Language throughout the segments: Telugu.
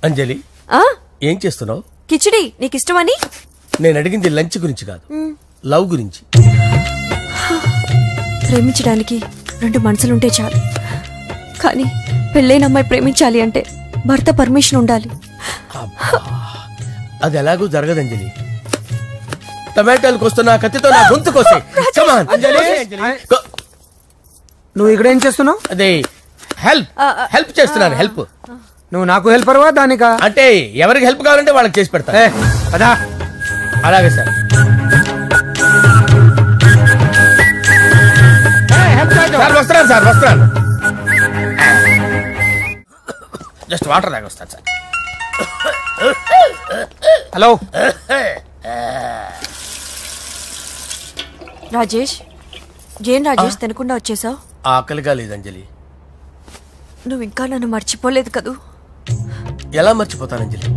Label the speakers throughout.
Speaker 1: అంజలి ఏం చేస్తున్నావు?
Speaker 2: కిచిడి నీకు ఇష్టమని.
Speaker 1: నేను అడిగింది లంచ్ గురించి కాదు, లవ్ గురించి.
Speaker 2: ప్రేమించడానికి 2 మనసులుంటే చాలు, కానీ పెళ్ళైన అమ్మాయి ప్రేమించాలి అంటే భర్త పర్మిషన్ ఉండాలి.
Speaker 1: అది ఎలాగూ జరగదు అంజలి. టమాటాలకు వస్తున్నా కత్తితో నా గొంతు కోసే.
Speaker 3: నువ్వు ఇక్కడ ఏం చేస్తున్నావు?
Speaker 1: అదే హెల్ప్ చేస్తున్నాను. హెల్ప్.
Speaker 3: నువ్వు నాకు హెల్పర్వా దానికా?
Speaker 1: అంటే ఎవరికి హెల్ప్ కావాలంటే వాళ్ళకి చేసి పెడతా.
Speaker 3: అదా
Speaker 1: అలాగే సార్. వస్తున్నాను. జస్ట్ వాటర్ తాగి వస్తాను సార్.
Speaker 3: హలో
Speaker 2: రాజేష్. ఏం రాజేష్ తినకుండా వచ్చేసావు?
Speaker 1: ఆకలిగా లేదు అంజలి.
Speaker 2: నువ్వు ఇంకా నన్ను మర్చిపోలేదు కదూ?
Speaker 1: ఎలా మర్చిపోతాను అంజలి?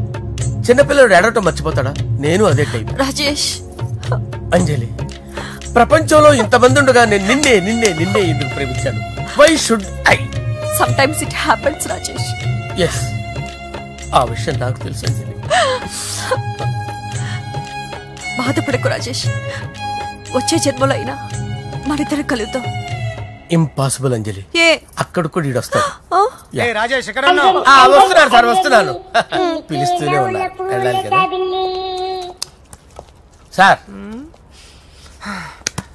Speaker 1: చిన్నపిల్లడు ఏడవటం మర్చిపోతాడా? నేను అదే టైప్.
Speaker 2: రాజేష్.
Speaker 1: అంజలి, ప్రపంచంలో ఇంతమంది ఉండగా నేను నిన్నే ఎందుకు ప్రేమించాను? Why should I?
Speaker 2: Sometimes it happens Rajesh.
Speaker 1: Yes, ఆ విషయం నాకు తెలుసు అంజలి.
Speaker 2: బాధపడకు రాజేష్, వచ్చే జన్మలో అయినా మనిద్దరం కలుద్దాం.
Speaker 1: ఇంపాసిబుల్ అంజలి. అక్కడ కూడా ఈడొస్తాడు. వస్తున్నాను. పిలుస్తూనే ఉన్నారు, వెళ్ళాలి కదా సార్.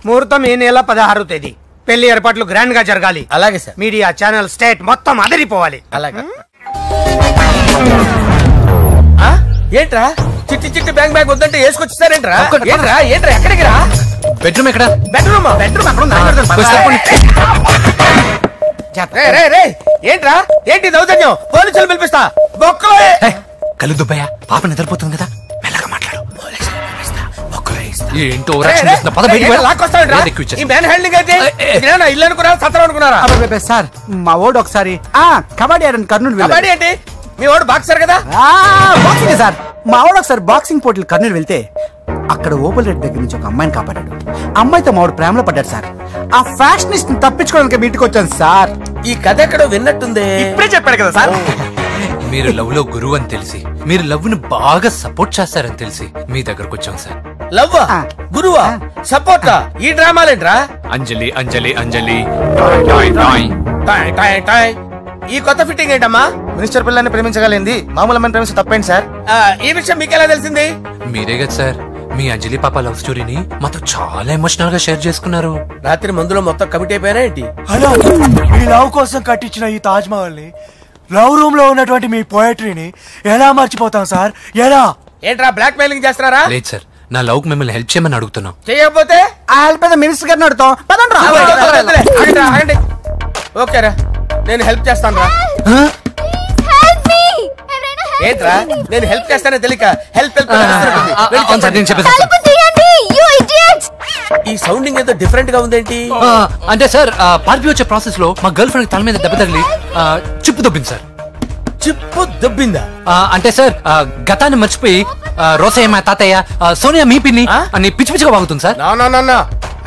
Speaker 3: ముహూర్తం ఈ నెల 16వ తేదీ. పెళ్లి ఏర్పాట్లు గ్రాండ్ గా జరగాలి.
Speaker 1: అలాగే సార్.
Speaker 3: మీడియా, ఛానల్, స్టేట్ మొత్తం అదిరిపోవాలి.
Speaker 1: అలాగే. ఏంట్రా చిట్టి బ్యాంక్ వద్దంటే వేసుకొచ్చేసారేంట్రా? ఏంట్రా ఎక్కడికి రా?
Speaker 4: బెడ్రూమ్ ఎక్కడ?
Speaker 1: బెడ్రూమ్ ఏంట్రా? ఏంటి దౌర్జన్యం? పోలీసులు పిలిపిస్తా.
Speaker 4: కళ్ళు దుబ్బయ్య, పాప నిద్రపోతుంది కదా, మెల్లగా మాట్లాడు. ఏంటో
Speaker 1: ఇల్లు అనుకున్నారా, సత్రం అనుకున్నారా?
Speaker 3: సార్ మా ఓడు ఒకసారి కబడ్డీ ఆడని కర్నూలు.
Speaker 1: కబడ్డీ ఏంటి? మీ వాడు బాక్సర్ కదా?
Speaker 3: Boxing sir. మా వాడు ఒకసారి బాక్సింగ్ పోటీలు కర్నూలు వెళ్తే అక్కడ ఓపెల్ రెడ్డి దగ్గర నుంచి ఒక అమ్మాయిని కాపాడాడు. అమ్మాయితో మావాడు ప్రేమలో పడ్డాడు సార్. ఆ ఫ్యాషనిస్ట్ తప్పించుకోవడానికి మీటికి వచ్చాను సార్.
Speaker 1: ఈ కథ ఎక్కడో విన్నట్టుంది.
Speaker 3: ఇప్పుడే చెప్పాడు కదా సార్.
Speaker 4: మీరు లవ్ లో గురువు అని తెలిసి, మీరు లవ్ ను బాగా సపోర్ట్ చేస్తారని తెలిసి మీ దగ్గరకు వచ్చాం సార్.
Speaker 1: లవ్వా, గురువా, సపోర్టా? ఈ డ్రామాలేంట్రా?
Speaker 4: అంజలి అంజలి అంజలి.
Speaker 1: ఈ కొత్త ఫిట్టింగ్ ఏంటమ్మా?
Speaker 5: మినిస్టర్ పిల్లల్ని ప్రేమించగలిగింది మామూలు అమ్మని ప్రేమించి తప్పేంటి సార్?
Speaker 1: ఈ విషయం మీకు ఎలా తెలిసింది?
Speaker 4: మీరే కదా సార్ మీ అంజలి పాప లవ్ స్టోరీని మాతో చాలా ఎమోషనల్ గా షేర్ చేసుకున్నారు.
Speaker 1: రాత్రి మందులో మొత్తం కమిట్ అయిపోయారా ఏంటి?
Speaker 5: హలో, మీ లవ్ కోసం కట్టించిన ఈ తాజ్ మహల్ ని, లవ్ రూమ్ లో ఉన్నటువంటి మీ పోయట్రీని ఎలా మర్చిపోతాం సార్? ఎలా?
Speaker 1: ఏంట్రా బ్లాక్ మెయిలింగ్ చేస్తున్నారా?
Speaker 4: లేదు సార్, నా లవ్ కు మిమ్మల్ని హెల్ప్ చేయమని అడుగుతున్నాం.
Speaker 1: చేయకపోతే
Speaker 3: ఆ హెల్ప్ మినిస్టర్ గారిని అడుగుతాం.
Speaker 1: ఓకేరా, నేను హెల్ప్ చేస్తాను రా. ఏంట్రా నేను హెల్ప్ చేస్తానే తెలియక హెల్ప్ ఈ సౌండింగ్ ఏదో డిఫరెంట్ గా ఉందేంటి?
Speaker 4: అంటే సార్ పార్టీ వచ్చే ప్రాసెస్ లో మా గర్ల్ ఫ్రెండ్ తల మీద దెబ్బ తగిలి చిప్పు దొబ్బింది సార్.
Speaker 1: చిప్పు దొబ్బిందా?
Speaker 4: అంటే సార్ గతాన్ని మర్చిపోయి రోసయ్య తాతయ్య సోనియా మీ పిన్ని అని పిచ్చి పిచ్చిగా వాగుతుంది sir.
Speaker 1: No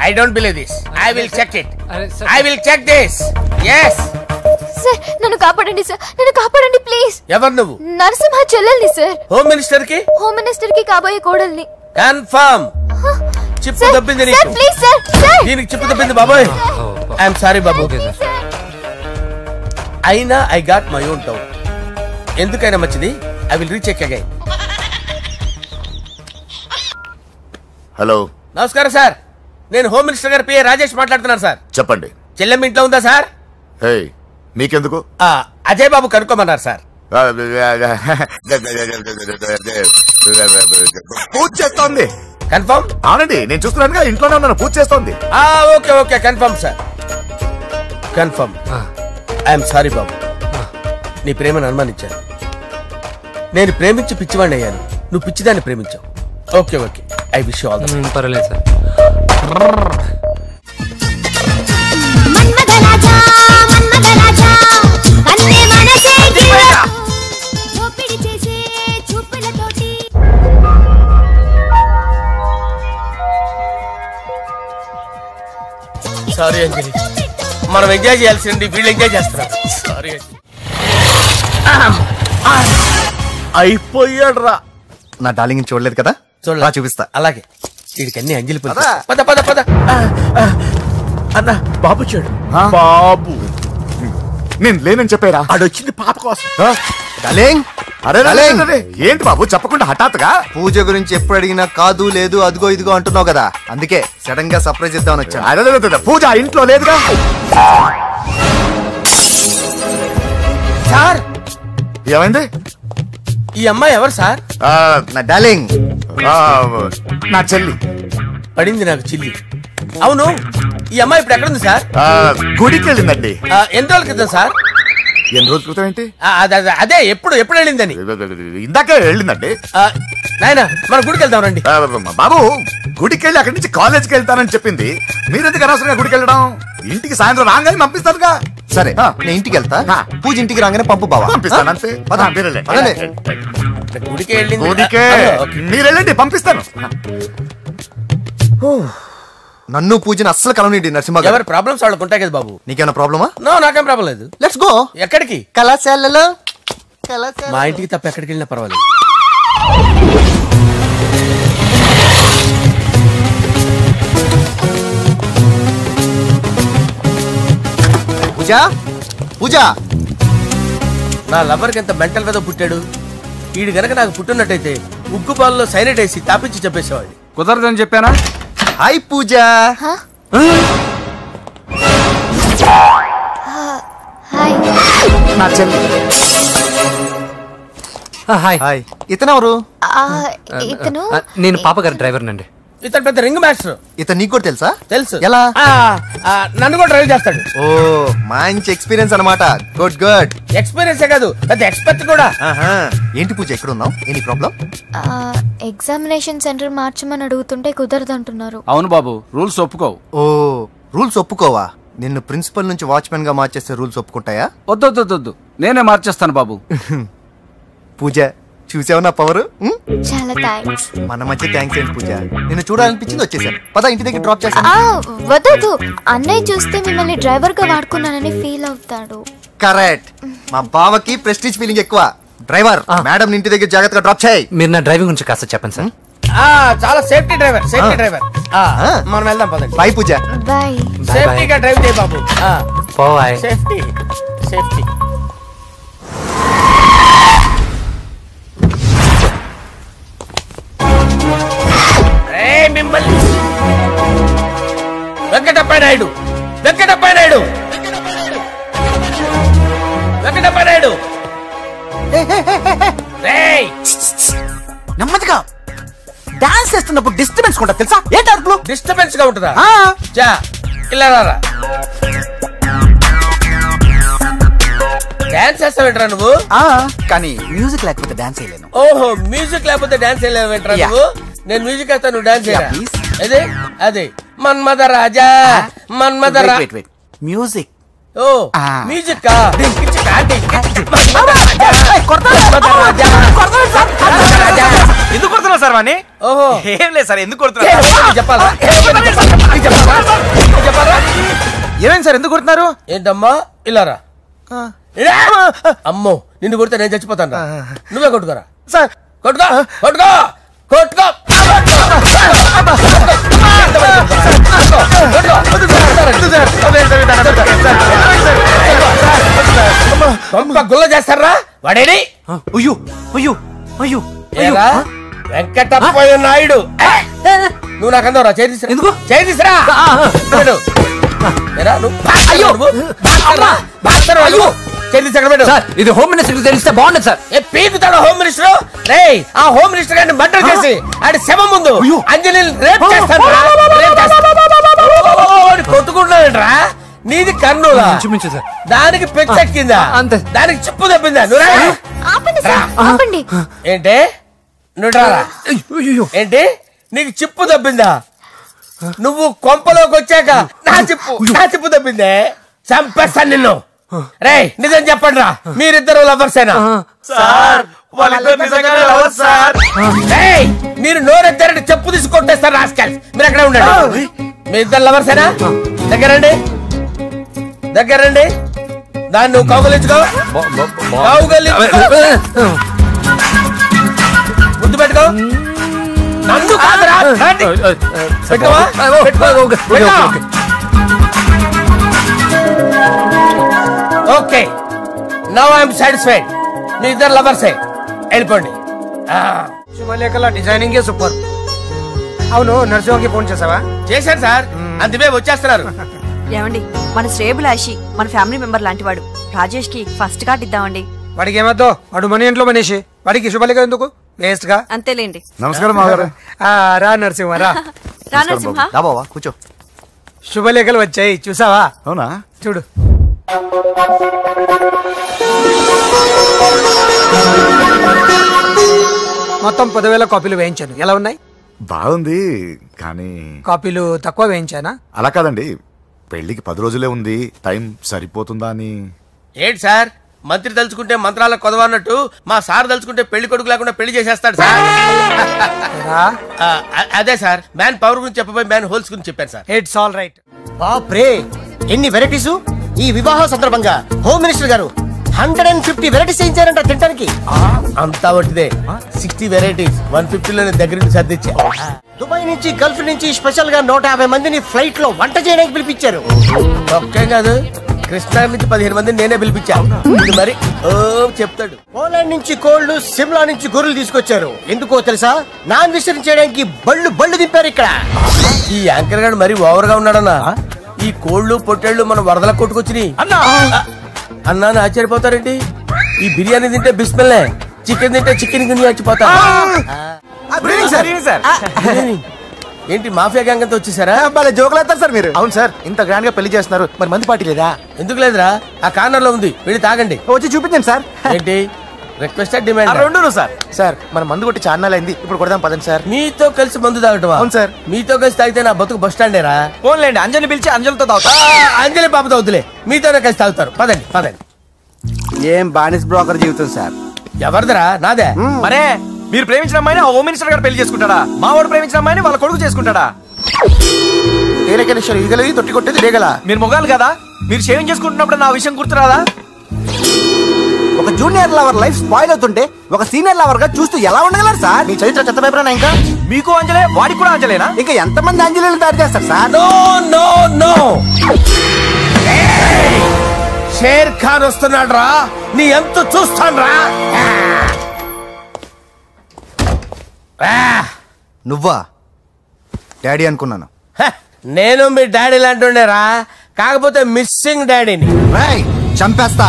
Speaker 1: I don't believe this. I will check it. I will check this. Yes.
Speaker 6: Sir, నన్ను కాపాడండి సార్. నన్ను కాపాడండి ప్లీజ్.
Speaker 1: ఎవరు నువ్వు?
Speaker 6: నరసింహ చెల్లెల్ని సార్.
Speaker 1: హోమ్ మినిస్టర్ కి?
Speaker 6: హోమ్ మినిస్టర్ కి కాబోయే కోడల్ని.
Speaker 1: కన్ఫర్మ్. చిప్పు దబ్బింది నీకు.
Speaker 6: Sir please sir. సార్
Speaker 1: దీనికి చిప్పు దబ్బింది బాబాయ్. I am sorry బాబు. అయినా I got my own doubt. ఎందుకైనా మంచిది I will recheck again.
Speaker 7: Hello,
Speaker 1: నమస్కారం సార్. నేను హోమ్ మినిస్టర్ గారి పిఏ రాజేష్ మాట్లాడుతున్నాను సార్.
Speaker 7: చెప్పండి.
Speaker 1: చెల్లెమ్మ ఇంట్లో ఉందా సార్?
Speaker 7: హే, మీకెందుకు?
Speaker 1: అజయ్ బాబు కనుక్కోమన్నారు సార్.
Speaker 7: పూజ చేస్తోంది.
Speaker 1: కన్ఫర్మ్?
Speaker 7: అవునండి, నేను చూస్తున్నానుగా, ఇంట్లోనే ఉన్నాను, పూజ చేస్తోంది.
Speaker 1: Okay confirm sir. Confirm. I'm sorry బాబు, నీ ప్రేమను అనుమానించాను. నేను ప్రేమించి పిచ్చివాడిని అయ్యాను, నువ్వు పిచ్చిదాన్ని ప్రేమించావు. Okay I wish you all the best.
Speaker 4: పర్లేదు సార్.
Speaker 1: సారీ అంజలి, మా మనం ఎంజాయ్ చేయాల్సింది వీళ్ళు ఎంజాయ్ చేస్తున్నారు. సారీ.
Speaker 7: అయిపోయాడు రా. నా డార్లింగ్ చూడలేదు కదా,
Speaker 1: చూడలా
Speaker 7: చూపిస్తా.
Speaker 1: అలాగే వీడికి అన్ని అంజలి పద పద పద పద. అన్న బాబు చూడు.
Speaker 7: బాబు నేను లేనని చెప్పారా? ఆడొచ్చింది పాప కోసం. డార్లింగ్, అరే ఏంటి బాబు చెప్పకుండా హఠాత్తుగా?
Speaker 8: పూజ గురించి ఎప్పుడు అడిగినా కాదు లేదు అదిగో ఇదిగో అంటున్నావు కదా, అందుకే సడన్ గా సర్ప్రైజ్ ఇద్దామని వచ్చాను.
Speaker 7: అదే పూజ ఇంట్లో లేదుగా.
Speaker 1: సార్
Speaker 7: ఏమైంది?
Speaker 1: ఈ అమ్మాయి ఎవరు సార్?
Speaker 8: నా డార్లింగ్,
Speaker 7: నా చెల్లి.
Speaker 1: పడింది నాకు చిల్లి. అవును, ఈ అమ్మాయి ఇప్పుడు ఎక్కడుంది సార్?
Speaker 7: గుడికి వెళ్ళిందండి.
Speaker 1: ఎన్ని రోజుల క్రితం సార్?
Speaker 7: ఎన్ని రోజుల క్రితం ఏంటి?
Speaker 1: అదే ఎప్పుడు వెళ్ళిందని.
Speaker 7: ఇందాకే వెళ్ళిందండి.
Speaker 1: నాయన మన గుడికి వెళ్దాం రండి.
Speaker 7: బాబు గుడికి వెళ్ళి అక్కడి నుంచి కాలేజ్కి వెళ్తానని చెప్పింది. మీరెందుకు అనవసరంగా గుడికి వెళ్ళడం? ఇంటికి సాయంత్రం రాగానే పంపిస్తారుగా.
Speaker 8: సరే నేను ఇంటికి వెళ్తా, పూజ ఇంటికి రాగానే పంపు బావా.
Speaker 7: పంపిస్తాను అంతే.
Speaker 1: గుడికి వెళ్ళింది.
Speaker 7: గుడికే మీరు వెళ్ళండి, పంపిస్తాను.
Speaker 8: నన్ను పూజని అస్సలు కలవనిండి నరసింహ.
Speaker 1: ఎవరి ప్రాబ్లమ్స్ వాళ్ళకు ఉంటాయి కదా బాబు.
Speaker 8: నీకేమైనా ప్రాబ్లమా?
Speaker 1: నో, నాకేం ప్రాబ్లం లేదు.
Speaker 8: Let's go.
Speaker 1: ఎక్కడికి?
Speaker 8: కళాశాలలో.
Speaker 1: మా ఇంటికి తప్ప ఎక్కడికి వెళ్ళినా పర్వాలేదు.
Speaker 8: పూజ పూజ,
Speaker 1: నా లవర్కి ఎంత మెంటల్ మీద పుట్టాడు. వీడు గనక నాకు పుట్టినట్టయితే ఉగ్గు పాలలో సైనట్ వేసి తాపించి చెప్పేసేవాడిని.
Speaker 4: కుదరదని చెప్పానా?
Speaker 8: హాయ్ పూజ.
Speaker 6: హాయ్.
Speaker 7: నా చెల్లి.
Speaker 8: హాయ్. ఇతనెవరు?
Speaker 6: ఇతను
Speaker 4: నేను పాప గారి డ్రైవర్ నండి.
Speaker 1: ఇతను పెద్ద రింగ్ మాస్టర్.
Speaker 8: ఇతను నీకు కూడా తెలుసా?
Speaker 1: తెలుసు.
Speaker 8: ఎలా?
Speaker 1: నన్ను కూడా డ్రైవ్ చేస్తాడు.
Speaker 8: ఓ మంచి ఎక్స్పీరియన్స్ అన్నమాట. Good good.
Speaker 1: ఎక్స్పీరియన్స్ కాదు, పెద్ద ఎక్స్పర్ట్ కూడా.
Speaker 8: ఏంటి పూజ ఎక్కడ ఉన్నావు? Any problem?
Speaker 6: ఎగ్జామినేషన్ సెంటర్ మార్చమని అడుగుతుంటే కుదరదంటున్నారు.
Speaker 4: అవును బాబు, రూల్స్ ఒప్పుకోవు.
Speaker 8: ఓ రూల్స్ ఒప్పుకోవా? నిన్ను ప్రిన్సిపల్ నుంచి వాచ్మెన్ గా మార్చేస్తే రూల్స్ ఒప్పుకుంటాయా?
Speaker 4: వద్దు, నేనే మార్చేస్తాను బాబు.
Speaker 8: పూజ చూసావు నా పవర్?
Speaker 6: చాలా థ్యాంక్స్.
Speaker 8: మన మధ్య థ్యాంక్స్ ఏంటి పూజ, నిన్ను చూడాలనిపించింది వచ్చేసాను. పద ఇంటి దగ్గర డ్రాప్ చేస్తాను.
Speaker 6: వద్దు, అన్నయ్య చూస్తే మిమ్మల్ని డ్రైవర్ గా వాడుకున్నానని ఫీల్ అవుతాడు.
Speaker 8: కరెక్ట్. మా బావకి ప్రెస్టీజ్ ఫీలింగ్ ఎక్కువ. డ్రైవర్ మేడం ఇంటి దగ్గర జాగ్రత్తగా డ్రాప్ చేయి.
Speaker 4: మీరు నా డ్రైవింగ్ గురించి కాస్త చెప్పండి సార్.
Speaker 1: చాలా సేఫ్టీ డ్రైవర్. మనం వెళ్దాం పదండి.
Speaker 8: బాయ్ పూజ.
Speaker 6: బాయ్.
Speaker 1: సేఫ్టీగా డ్రైవ్ చేయి బాబు.
Speaker 4: బాయ్.
Speaker 1: సేఫ్టీ. మిమ్మల్ని వెంకటప్ప నాయుడు.
Speaker 3: నెమ్మదిగా డాన్స్ చేస్తున్నప్పుడు డిస్టర్బెన్స్ కూడా తెలుసా? ఏంటి అరుపులు?
Speaker 1: డిస్టర్బెన్స్ గా ఉంటుందా? ఇలా రారా. డాన్స్ చేస్తావేంట్రా నువ్వు?
Speaker 3: కానీ మ్యూజిక్ లేకపోతే డాన్స్ చేయలేను.
Speaker 1: ఓహో, మ్యూజిక్ లేకపోతే డాన్స్ చేయలేవేంట్రా నువ్వు? నేను మ్యూజిక్ వేస్తా, నువ్వు డాన్స్ చేయరా? అదే మన్మథ రాజా.
Speaker 3: మ్యూజిక్.
Speaker 1: ఓ మ్యూజిక్.
Speaker 5: ఎందుకు కొడుతున్నావు సార్ వాణ్ణి?
Speaker 1: ఓహో
Speaker 5: ఏం లేదు సార్, ఎందుకు కొడుతున్నారు
Speaker 1: చెప్పాలా?
Speaker 5: ఏమైంది సార్, ఎందుకు కొడుతున్నారు?
Speaker 1: ఏంటమ్మా ఇలా రా. అమ్మో, నిన్ను కొడితే నేను చచ్చిపోతాను. నువ్వే కొట్టుకోరా
Speaker 5: సార్.
Speaker 1: కొట్టుకో. గుల్ల చేస్తారా వాడేని? వెంకటప్ప నాయుడు. నువ్వు నాకు అందవరా? చేయి తీసురా.
Speaker 4: ఎందుకు?
Speaker 1: చేయి తీసురా.
Speaker 4: ఇది హోమ్ మినిస్టర్ తెలిస్తే బాగుండదు సార్.
Speaker 1: పీకుతాడు హోమ్ మినిస్టర్. ఆ హోమ్ మినిస్టర్ గారిని మర్డర్ చేసి ఆడి శవం ముందు అంజలి రేప్ చేస్తాను. కొట్టుకుంటున్నాడంట్రా. నీది కర్నూలా? దానికి పెచ్చెక్కిందా? దానికి చిప్పు తప్పిందా? ఏంటి నువ్వు రారా? ఏంటి నీకు చిప్పు తప్పిందా? నువ్వు కొంపలోకి వచ్చాక నా చిప్పు తప్పిందే. చంపేస్తాను నిన్ను. రేయ్ నిజం చెప్పండి రా, మీరిద్దరు లవర్సేనా? మీరు నోరెత్తారంటే చెప్పు తీసి కొట్టేస్తారు రాస్కల్స్. మీరు ఎక్కడ ఉండండి. మీ ఇద్దరు లవర్సేనా? దగ్గరండి. దగ్గరండి. దాన్ని నువ్వు కౌగలించుకో. ముద్దు పెట్టుకో. నన్ను కాదురా. పెట్టుకోవా? Okay, now I'm satisfied. మీ ఇద్దరు లవర్సే, వెళ్ళిపోండి.
Speaker 9: శుభలేఖల డిజైనింగ్ సూపర్. అవును, నర్సింహకి ఫోన్ చేసావా?
Speaker 1: చేశాను సార్, అందుకే వచ్చేస్తున్నారు.
Speaker 2: ఏమండి, మన శ్రేయబులాషి మన ఫ్యామిలీ మెంబర్ లాంటి వాడు. రాజేష్ కి ఫస్ట్ కార్డ్ ఇద్దామండి.
Speaker 9: వాడికి ఏమద్దో, వాడు మన ఇంట్లో మనిషి. వాడికి శుభలేఖ ఎందుకు? వేస్ట్ గా.
Speaker 2: అంతేలేండి.
Speaker 7: నమస్కారం మాగారు.
Speaker 9: రా నరసింహ రా.
Speaker 2: రా నరసింహ.
Speaker 8: బాబా కూర్చో.
Speaker 9: శుభలేఖలు వచ్చాయి, చూసావా?
Speaker 7: అవునా?
Speaker 9: చూడు. మొత్తం 10,000 కాపీలు వేయించాను. ఎలా ఉన్నాయి?
Speaker 7: బాగుంది, కానీ
Speaker 9: కాపీలు తక్కువ వేయించానా?
Speaker 7: అలా కాదండి, పెళ్లికి 10 రోజులే ఉంది, టైం సరిపోతుందా అని.
Speaker 1: ఏంటి సార్, మంత్రి తలుచుకుంటే మంత్రాలకు కొదవన్నట్టు మా సార్ తలుచుకుంటే పెళ్లి కొడుకు లేకుండా పెళ్లి చేసేస్తాడు సార్. అదే సార్, మ్యాన్ పవర్ గురించి చెప్పబోయి మ్యాన్ హోల్స్ గురించి చెప్పాను సార్.
Speaker 9: It's all right.
Speaker 10: బాప్రే, ఎన్ని వెరైటీస్! ఈ వివాహ సందర్భంగా హోమ్ మినిస్టర్ గారు 150 వెరైటీస్ చేయించారంట తినడానికి.
Speaker 1: అంతా ఒకటిదే, 60 వెరైటీస్ 150లోనే దగ్గర నుంచి సర్దిచ్చా.
Speaker 10: దుబాయ్ నుంచి గల్ఫ్ నుంచి స్పెషల్ గా 150 మందిని ఫ్లైట్ లో వంట చేయడానికి పిలిపించారు.
Speaker 1: ఒక్కేం కాదు, కృష్ణా నుంచి 15 మందిని నేనే పిలిపించా. ఇది మరి ఓ చెప్తాడు.
Speaker 10: పోలాండ్ నుంచి కోళ్లు, సిమ్లా నుంచి గొర్రెలు తీసుకొచ్చారు. ఎందుకో తెలుసా? నాన్ వెజిటేరియన్ చేయడానికి బళ్ళు దింపారు ఇక్కడ.
Speaker 1: ఈ యాంకర్ గారు మరి ఓవర్ గా ఉన్నాడన్నా. ఈ కోళ్లు పొట్టేళ్లు మన వరదల కొట్టుకొచ్చినాయి అన్నాను ఆశ్చర్యపోతారేంటి? ఈ బిర్యానీ తింటే బిస్మిల్లే, చికెన్ తింటే చికెన్ గిన్నె వచ్చిపోతా. ఏంటి మాఫియా గ్యాంగ్ అంతా వచ్చేసారా?
Speaker 8: జోకులు వేస్తారు సార్ మీరు. అవును సార్, ఇంత గ్రాండ్ గా పెళ్లి చేస్తున్నారు, మరి మంది పార్టీ లేదా?
Speaker 1: ఎందుకు లేదురా, ఆ కార్నర్ లో ఉంది, వెళ్ళి తాగండి.
Speaker 8: వచ్చి చూపించండి సార్.
Speaker 1: ఏంటి రిక్వెస్ట్ డిమాండ్?
Speaker 8: రెండు సార్. సార్ మన మందు కొట్టి చాన్నాలు అయింది, ఇప్పుడు కొడదాం పదండి సార్.
Speaker 1: మీతో కలిసి మందు తాగటం?
Speaker 8: అవును సార్.
Speaker 1: మీతో కలిసి తాగితే నా బతుకు బస్ స్టాండేరా?
Speaker 5: ఫోన్లేండి, అంజలి పిలిచి అంజలితో తాగుతా.
Speaker 1: అంజలి పాప తాగుతులే, మీతోనే కలిసి తాగుతారు. పదండి పదండి.
Speaker 3: ఏం బానిస్ బ్రోకర్ జీవితం సార్.
Speaker 1: ఎవరిదరా? నాదే.
Speaker 5: మరే, మీరు ప్రేమించిన అమ్మాయిని హోమ్ మినిస్టర్ గారు పెళ్లి చేసుకుంటాడా? మా వాడు ప్రేమించిన అమ్మాయిని వాళ్ళ కొడుకు చేసుకుంటాడా?
Speaker 8: ఈగలది తొట్టి కొట్టేది రేగల.
Speaker 5: మీరు మొగాలు కదా, మీరు షేవింగ్ చేసుకుంటున్నప్పుడు నా విషయం గుర్తురాదా?
Speaker 3: ఒక జూనియర్ లవర్ లైఫ్ స్పాయిల్ అవుతుంటే ఒక సీనియర్ లవర్ గా చూస్తూ ఎలా ఉండగలరు సార్?
Speaker 8: మీ చరిత్ర చెత్త పేపరేనా? ఇంకా
Speaker 5: మీకు అంజలే, వాడికి కూడా అంజలేనా?
Speaker 3: ఇంకా ఎంతమంది అంజలీలు తయారు చేస్తారు sir?
Speaker 1: No no no, Sher Khan వస్తున్నాడు రా, నీ ఎంత చూస్తాను రా.
Speaker 8: నువ్వా? డాడీ అనుకున్నాను.
Speaker 1: నేను మీ డాడీ లాంటి కాకపోతే మిస్సింగ్ డాడీని.
Speaker 8: చంపేస్తా.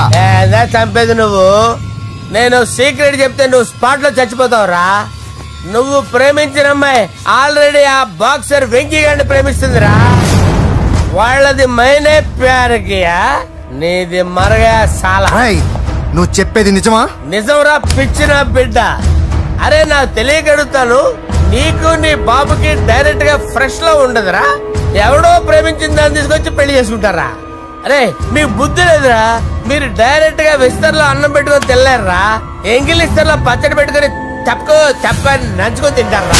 Speaker 1: చంపేది నువ్వు. నేను సీక్రెట్ చెప్తే నువ్వు స్పాట్ లో చచ్చిపోతావురా. నువ్వు ప్రేమించిన అమ్మాయి ఆల్రెడీ ఆ బాక్సర్ వెంకీ గారిని ప్రేమిస్తుందిరా. వాళ్ళది మైనే ప్యార్ కియా, నీది మరగా సాలా.
Speaker 8: నువ్వు చెప్పేది నిజమా?
Speaker 1: నిజంరా పిచ్చిన బిడ్డ. అరే నాకు తెలియగడుగుతాను, నీకు నీ బాబుకి డైరెక్ట్ గా ఫ్రెష్ లో ఉండదురా. ఎవడో ప్రేమించిన దాన్ని తీసుకొచ్చి పెళ్లి చేసుకుంటారా? అరే మీకు బుద్ధి లేదురా. మీరు డైరెక్ట్ గా విస్తర్లో అన్నం పెట్టుకొని తినలేరురా. ఎంగిల్ ఇస్తర్లో పచ్చడి పెట్టుకొని తప్పని నంచుకొని తింటారా?